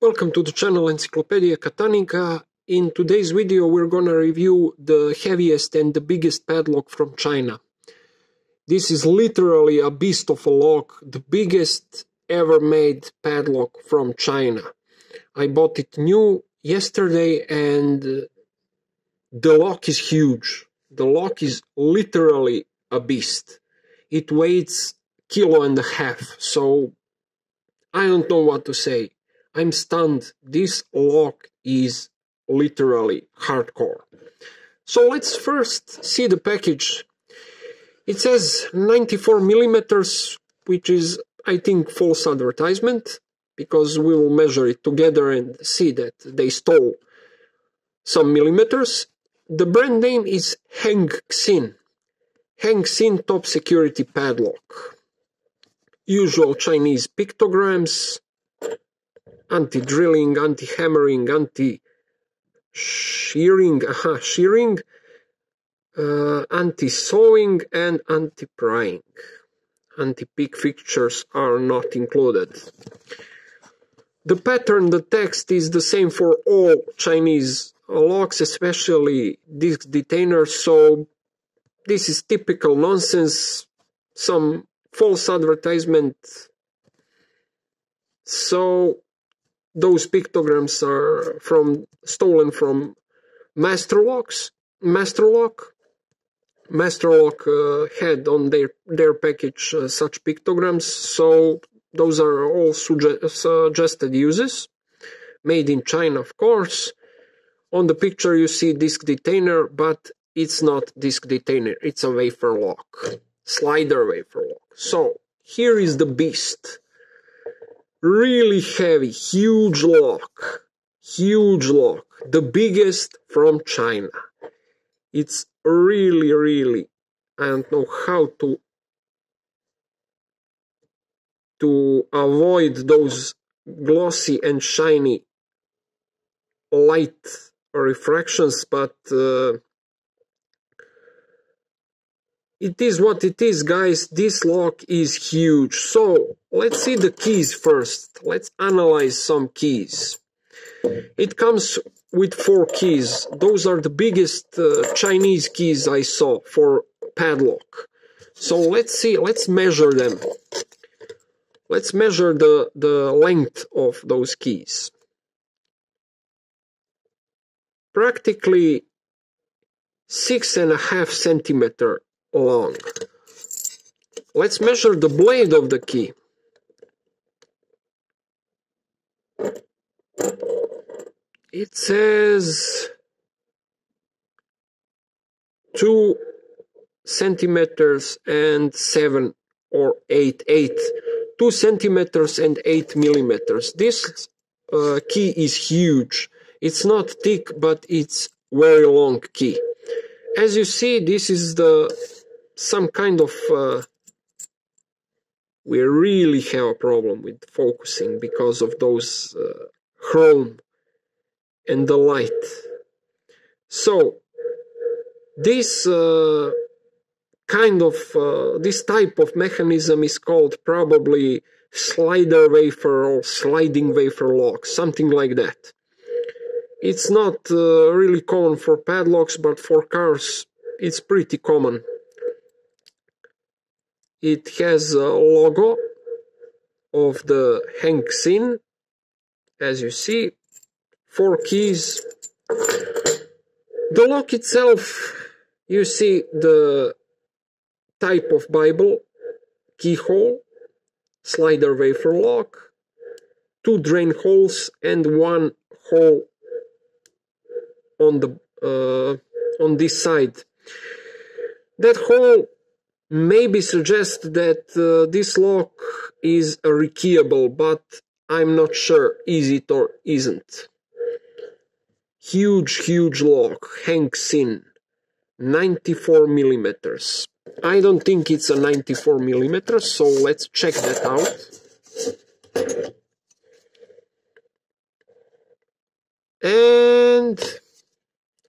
Welcome to the channel Encyclopedia Katanika. In today's video we're gonna review the heaviest and the biggest padlock from China. This is literally a beast of a lock, the biggest ever made padlock from China. I bought it new yesterday and the lock is huge. The lock is literally a beast. It weighs 1.5 kilos, so I don't know what to say. I'm stunned. This lock is literally hardcore. So let's first see the package. It says 94 millimeters, which is, I think, false advertisement, because we will measure it together and see that they stole some millimeters. The brand name is HENG XIN. HENG XIN top security padlock. Usual Chinese pictograms. Anti-drilling, anti-hammering, anti-shearing, anti-sewing, and anti-prying. Anti-peak fixtures are not included. The pattern, the text is the same for all Chinese locks, especially disc detainers, so this is typical nonsense, some false advertisement. So those pictograms are stolen from Masterlock. Masterlock had on their package such pictograms, so those are all suggested uses. Made in China, of course. On the picture you see disc detainer, but it's not disc detainer, it's a wafer lock. Slider wafer lock. So here is the beast. Really heavy, huge lock, the biggest from China. It's really, I don't know how to avoid those glossy and shiny light refractions, but it is what it is, guys. This lock is huge. So let's see the keys first. Let's analyze some keys. It comes with 4 keys. Those are the biggest Chinese keys I saw for padlock. So let's see, let's measure them. Let's measure the length of those keys. Practically 6.5 centimeters long. Let's measure the blade of the key. It says 2 centimeters and 7 or 8. 2 centimeters and 8 millimeters. This key is huge. It's not thick, but it's very long key. As you see, this is some kind of we really have a problem with focusing because of those chrome and the light. So this this type of mechanism is called probably slider wafer or sliding wafer lock, something like that. It's not really common for padlocks, but for cars it's pretty common. It has a logo of the HENG XIN, as you see, 4 keys. The lock itself, you see the type of Bible, keyhole, slider wafer lock, 2 drain holes and 1 hole on this side. That hole maybe suggests that this lock is rekeyable, but I'm not sure is it or isn't. Huge lock, HENG XIN, 94 millimeters. I don't think it's a 94 millimeters, so let's check that out. And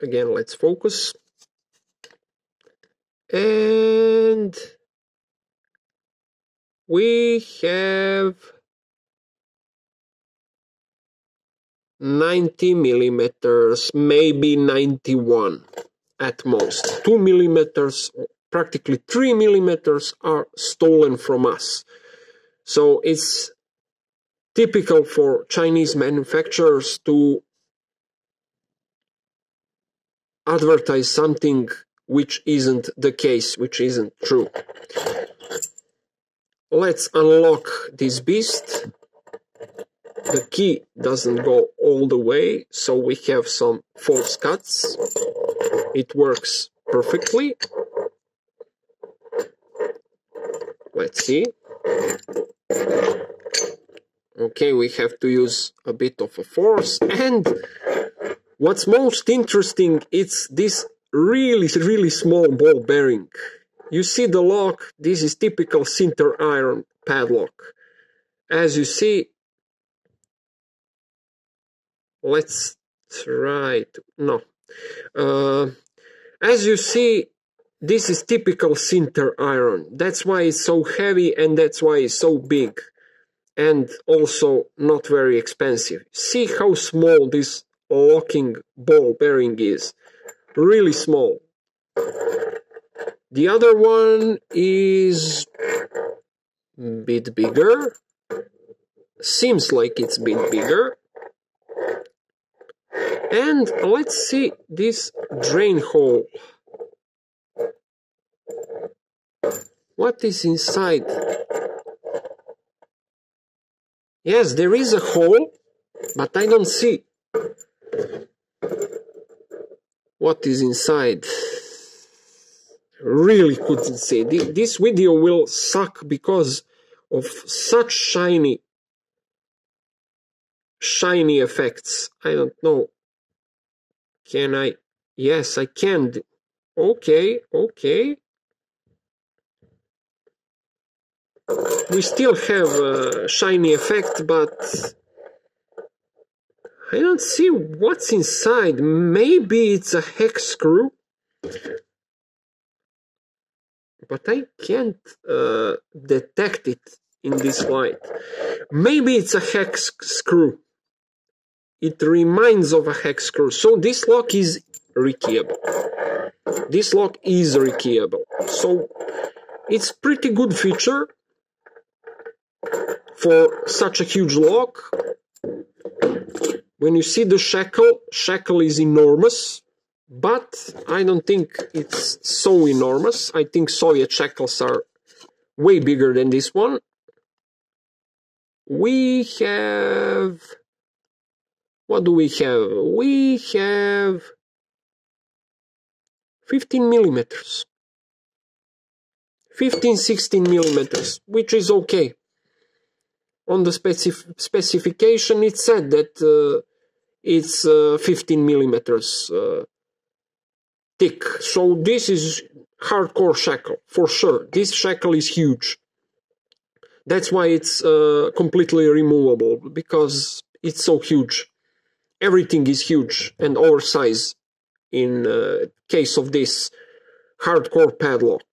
again, let's focus. And we have 90 millimeters, maybe 91 at most. 2 millimeters, practically 3 millimeters are stolen from us. So it's typical for Chinese manufacturers to advertise something which isn't the case, which isn't true. Let's unlock this beast. The key doesn't go all the way, so we have some false cuts. It works perfectly. Let's see. Okay, we have to use a bit of a force. And what's most interesting, it's this really small ball bearing. You see the lock, this is typical sinter iron padlock. As you see, let's try to, no. As you see, this is typical sinter iron. That's why it's so heavy and that's why it's so big. And also not very expensive. See how small this locking ball bearing is. Really small. The other one is a bit bigger. Seems like it's a bit bigger. And let's see this drain hole. What is inside? Yes, there is a hole, but I don't see what is inside. Really couldn't see. This video will suck because of such shiny effects. I don't know. Can I? Yes, I can. Okay. We still have a shiny effect, but I don't see what's inside. Maybe it's a hex screw, but I can't detect it in this light. Maybe it's a hex screw. It reminds of a hex screw. So this lock is rekeyable. This lock is rekeyable. So it's pretty good feature for such a huge lock. When you see the shackle is enormous, but I don't think it's so enormous. I think Soviet shackles are way bigger than this one. We have... What do we have? We have 15 millimeters. 16 millimeters, which is okay. On the specification, it said that it's 15 millimeters thick. So this is hardcore shackle, for sure. This shackle is huge. That's why it's completely removable, because it's so huge. Everything is huge and oversized in case of this hardcore padlock.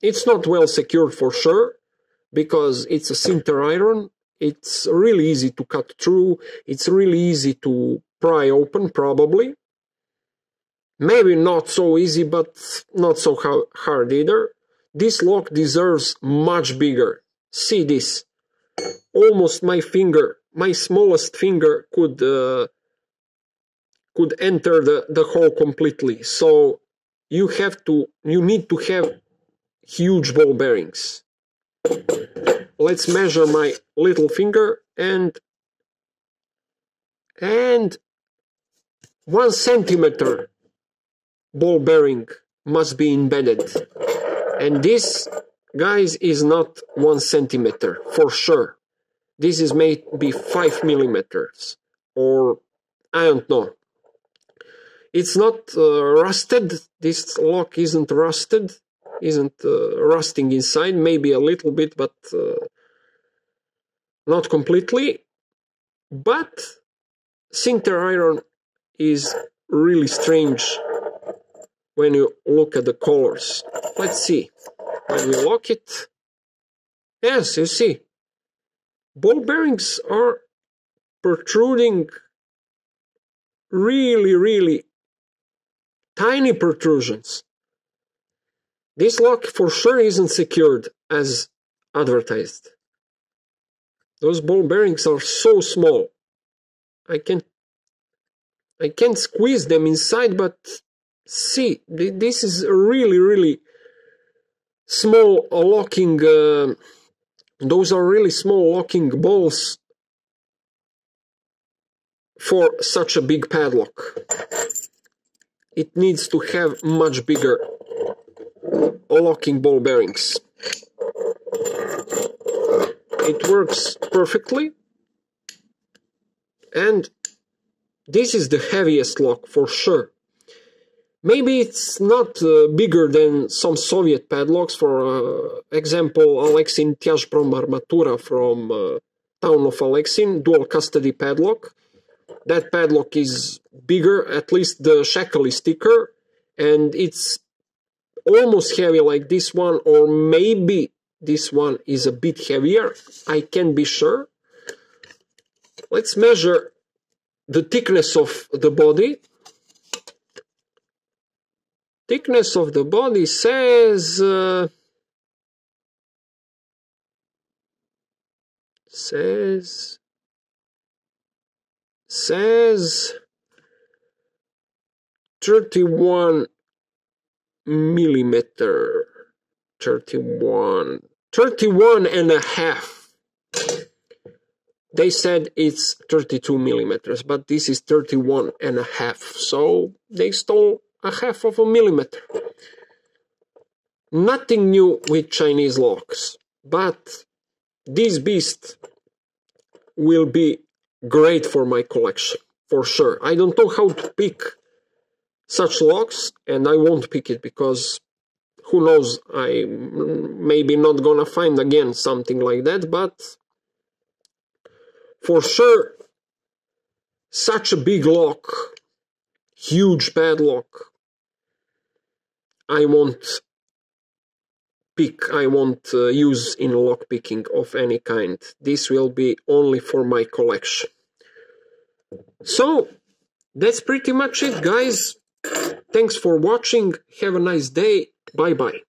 It's not well secured for sure, because it's a sinter iron. It's really easy to cut through. It's really easy to pry open, probably. Maybe not so easy, but not so hard either. This lock deserves much bigger. See this. Almost my finger, my smallest finger could enter the hole completely. So you need to have huge ball bearings. Let's measure my little finger, and 1 centimeter ball bearing must be embedded. And this, guys, is not 1 centimeter for sure. This is maybe 5 millimeters, or I don't know. It's not rusted. This lock isn't rusted, isn't rusting inside. Maybe a little bit, but not completely. But sinter iron is really strange when you look at the colors. Let's see. When we lock it, yes, you see, ball bearings are protruding really tiny protrusions. This lock for sure isn't secured as advertised. Those ball bearings are so small. I can't squeeze them inside, but see, this is a really small locking. Those are really small locking balls for such a big padlock. It needs to have much bigger locking ball bearings. It works perfectly, and this is the heaviest lock for sure. Maybe it's not bigger than some Soviet padlocks, for example, hengxin Armatura from town of hengxin, dual custody padlock. That padlock is bigger, at least the Shackle is thicker, and it's almost heavy like this one, or maybe this one is a bit heavier. I can't be sure. Let's measure the thickness of the body. Thickness of the body says 31 millimeter. 31 and a half. They said it's 32 millimeters, but this is 31 and a half. So they stole a half of a millimeter. Nothing new with Chinese locks, but this beast will be great for my collection, for sure. I don't know how to pick such locks, and I won't pick it because who knows, I'm maybe not gonna find again something like that, but for sure, such a big lock, huge padlock, I won't pick, I won't use in lock picking of any kind. This will be only for my collection. So, that's pretty much it, guys. Thanks for watching. Have a nice day. Bye-bye.